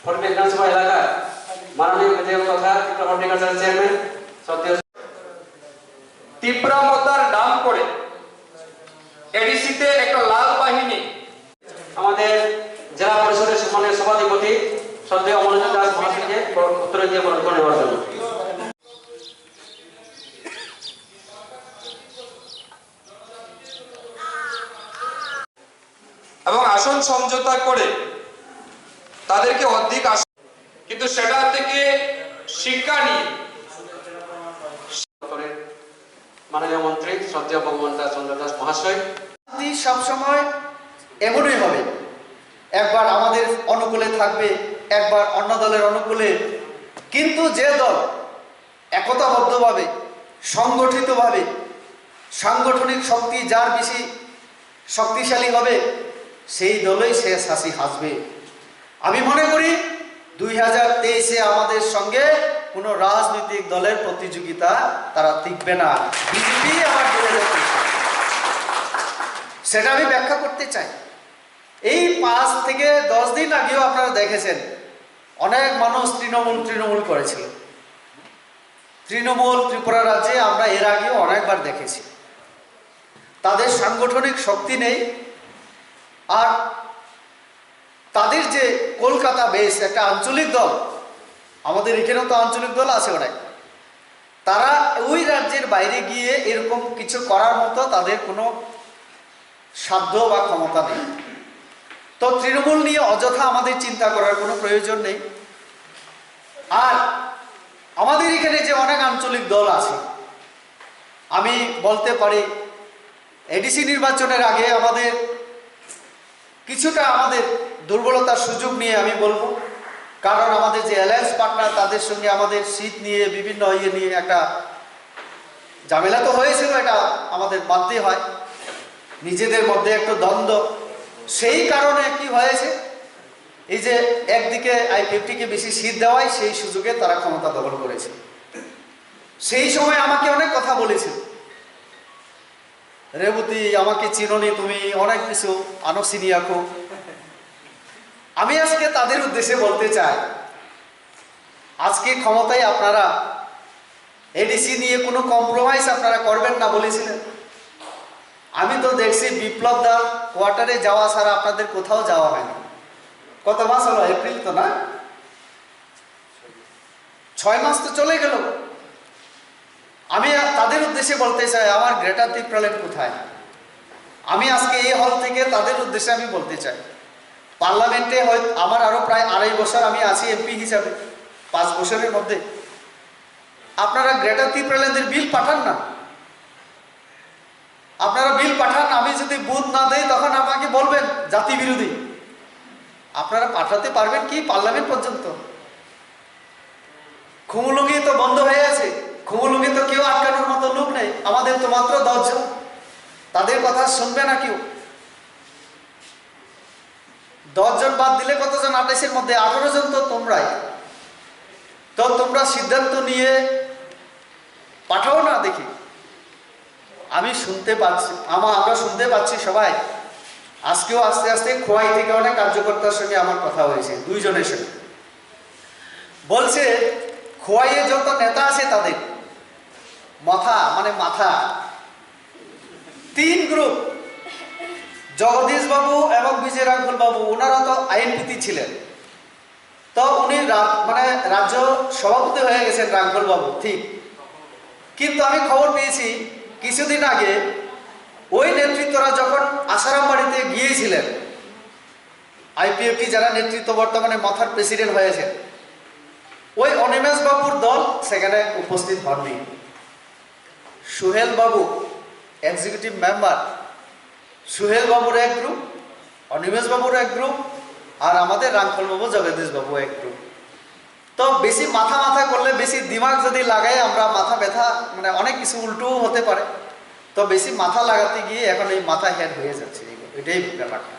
ফটিক বিধানসভা এলাকার মাননীয় বিধায়ক তথা হর্টিকালচার চেয়ারম্যান সত্যি তীব্রতার নাম করে এডিসিতে একটা লাল বাহিনী আমাদের জেলা পরিষদের সম্মানের সভাধিপতি শ্রদ্ধেয় অমরজিৎ দাস মহাশয়কে উত্তরে দিয়ে বরণ করে নেওয়ার জন্য। এবং আসন সমঝোতা করে তাদেরকে অধিক আসন, কিন্তু সেটা থেকে শিক্ষা নিয়ে মাননীয় মন্ত্রী শ্রদ্ধেয় ভগবান দাস চন্দ্র দাস মহাশয় সব সময় এমনই হবে, একবার আমাদের অনুকূলে থাকবে, একবার অন্য দলের অনুকূলে। কিন্তু যে দল একতাবদ্ধভাবে সংগঠিতভাবে সাংগঠনিক শক্তি যার বেশি শক্তিশালী হবে সেই দলই শেষ হাসি হাসবে। আমি মনে করি 2023-এ আমাদের সঙ্গে কোনো রাজনৈতিক দলের প্রতিযোগিতা তারা টিকবে না। বিজেপি আমার সেটা আমি ব্যাখ্যা করতে চাই। এই 5 থেকে 10 দিন আগেও আপনারা দেখেছেন অনেক মানুষ তৃণমূল করেছিল। তৃণমূল ত্রিপুরা রাজ্যে আমরা এর আগেও অনেকবার দেখেছি। তাদের সাংগঠনিক শক্তি নেই, আর তাদের যে কলকাতা বেস একটা আঞ্চলিক দল, আমাদের এখানেও তো আঞ্চলিক দল আছে অনেক, তারা ওই রাজ্যের বাইরে গিয়ে এরকম কিছু করার মতো তাদের কোনো সাধ্য বা ক্ষমতা নেই। তো তৃণমূল নিয়ে অযথা আমাদের চিন্তা করার কোনো প্রয়োজন নেই। আর আমাদের এখানে যে অনেক আঞ্চলিক দল আছে, আমি বলতে পারি এডিসি নির্বাচনের আগে আমাদের কিছুটা আমাদের দুর্বলতার সুযোগ নিয়ে আমি বলবো, কারণ আমাদের যে অ্যালায়েন্স পার্টনার তাদের সঙ্গে আমাদের সিট নিয়ে বিভিন্ন নিয়ে একটা ঝামেলা তো হয়েছিল, এটা আমাদের মানতে হয়, নিজেদের মধ্যে একটু দ্বন্দ্ব। সেই কারণে কি হয়েছে, এই যে একদিকে I-50-কে বেশি সিট দেওয়ায় সেই সুযোগে তারা ক্ষমতা দখল করেছে। সেই সময় আমাকে অনেক কথা বলেছিল, রেবতী আমাকে চিনোনি তুমি, অনেক কিছু আনসিনি আঁকো। আমি আজকে তাদের উদ্দেশ্যে বলতে চাই, আজকে ক্ষমতায় আপনারা এডিসি নিয়ে কোনো কম্প্রোমাইজ আপনারা করবেন না বলেছিলেন। আমি তো দেখছি বিপ্লব দার কোয়ার্টারে যাওয়া ছাড়া আপনাদের কোথাও যাওয়া হয়নি। কত মাস হলো? এপ্রিল তো না, 6 মাস তো চলে গেল। আমি তাদের উদ্দেশ্যে বলতে চাই, আমার গ্রেটার ত্রিপুরাল্যান্ড কোথায়? আমি আজকে এই হল থেকে তাদের উদ্দেশ্যে আমি বলতে চাই, পার্লামেন্টে হয়তো আমার আরো প্রায় 2.5 বছর আমি আছি এমপি হিসাবে, 5 বছরের মধ্যে আপনারা গ্রেটার ত্রিপুরাল্যান্ডের বিল পাঠান না। আপনারা বিল পাঠান, আমি যদি বুথ না দেই তখন আমাকে বলবেন জাতি বিরোধী। আপনারা পাঠাতে পারবেন কি পার্লামেন্ট পর্যন্ত? খুমুলুঙ্গি তো বন্ধ হয়ে আছে, খুমুলুঙ্গি তো কেউ আটকানোর মতো লোক নেই, আমাদের তো মাত্র 10 জন, তাদের কথা শুনবে না কেউ। 10 জন বাদ দিলে কতজন? 28-এর মধ্যে 18 জন তো তোমরাই। তো তোমরা সিদ্ধান্ত নিয়ে পাঠাও না দেখি। আমি শুনতে পাচ্ছি, আমরা শুনতে পাচ্ছি সবাই। আজকেও আস্তে আস্তে খোয়াই থেকে অনেক কার্যকর্তার সঙ্গে আমার কথা হয়েছে, 2 জনের সঙ্গে। বলছে খোয়াইয়ে যত নেতা আছে তাদের মাথা 3 গ্রুপ, জগদীশ বাবু এবং বিজয় রাঘুল বাবু, ওনারা তো আইনপতি ছিলেন। তো উনি রাজ্য সভাপতি হয়ে গেছেন রাঘুল বাবু, ঠিক। কিন্তু আমি খবর পেয়েছি কিছুদিন আগে ওই নেতৃত্বরা যখন আসারাম বাড়িতে গিয়েছিলেন, IPFT যারা নেতৃত্ব বর্তমানে মাথার প্রেসিডেন্ট হয়েছে, ওই অনিমেষ বাবুর দল সেখানে উপস্থিত হননি। সুহেল বাবু এক্সিকিউটিভ মেম্বার, সুহেল বাবুর এক গ্রুপ, অনিমেষ বাবুর এক গ্রুপ, আর আমাদের রামফল বাবু জগদীশ বাবু এক গ্রুপ। তো বেশি মাথা করলে, বেশি দিমাগ যদি লাগাই আমরা, মাথা ব্যথা অনেক কিছু উল্টোও হতে পারে। তো বেশি মাথা লাগাতে গিয়ে এখন এই মাথা হেড হয়ে যাচ্ছে, এটাই ব্যাপারটা।